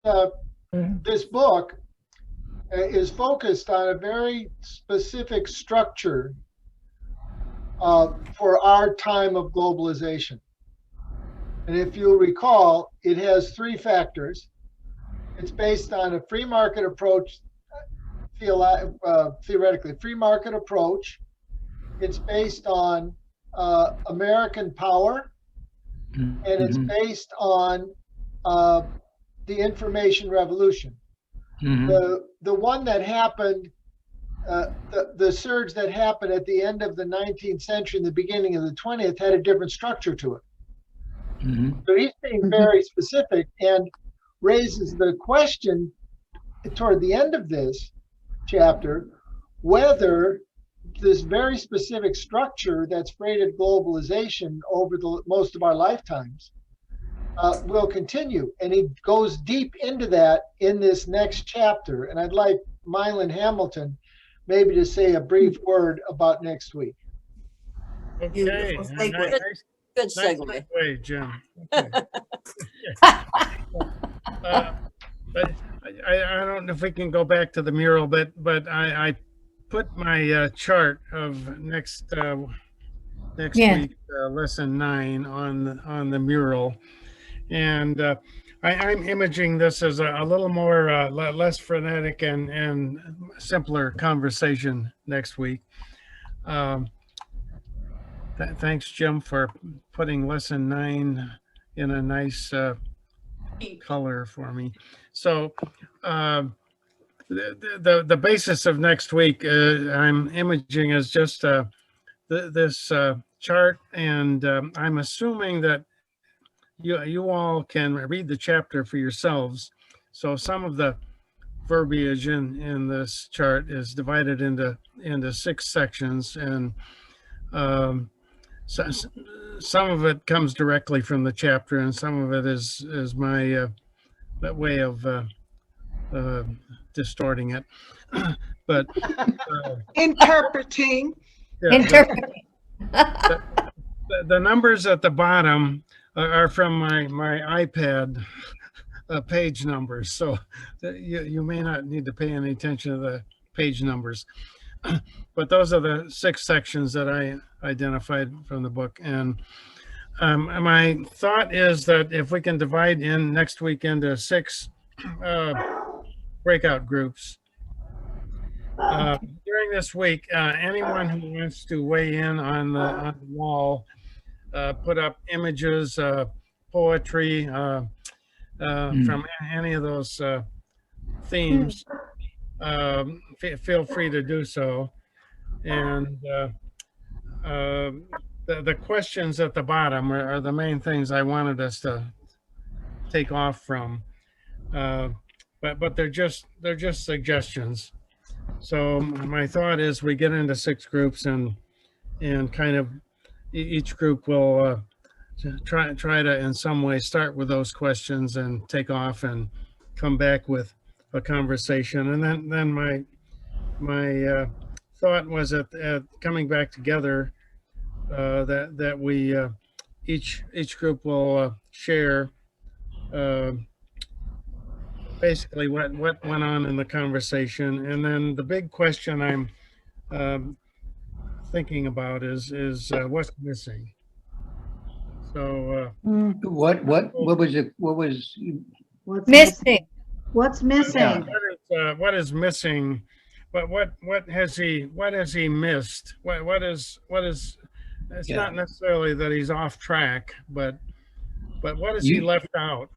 this book is focused on a very specific structure for our time of globalization. And if you'll recall, it has three factors. It's based on a free market approach, theoretically, free market approach. It's based on American power, and it's based on the information revolution. The one that happened, the surge that happened at the end of the 19th century and the beginning of the 20th had a different structure to it. So he's being very specific and raises the question toward the end of this chapter, whether this very specific structure that's created globalization over the most of our lifetimes will continue. And he goes deep into that in this next chapter. And I'd like Milan Hamilton maybe to say a brief word about next week. Okay. Good segue. Nice segue, Jim. Okay. But I don't know if we can go back to the mural, but I put my chart of next week, lesson 9 on the mural, and I'm imaging this as a little more less frenetic and simpler conversation next week. Thanks, Jim, for putting lesson 9 in a nice color for me. So the basis of next week I'm imaging as just this chart, and I'm assuming that you all can read the chapter for yourselves. So some of the verbiage in this chart is divided into 6 sections, and so, some of it comes directly from the chapter, and some of it is my way of distorting it. But interpreting. Yeah, Interpreting. the numbers at the bottom are from my iPad page numbers, so you may not need to pay any attention to the page numbers. But those are the 6 sections that I identified from the book. And my thought is that if we can divide in next week into 6 breakout groups, during this week, anyone who wants to weigh in on the wall, put up images, poetry, from any of those themes, feel free to do so. And the questions at the bottom are the main things I wanted us to take off from, but they're just suggestions. So my thought is we get into 6 groups, and kind of each group will try to in some way start with those questions and take off and come back with a conversation. And then my thought was at coming back together, that we each group will share basically what went on in the conversation. And then the big question I'm thinking about is what's missing. So what was it? What was Missing. What's missing? what is missing? What has he missed? What is it's not necessarily that he's off track, but what has he left out?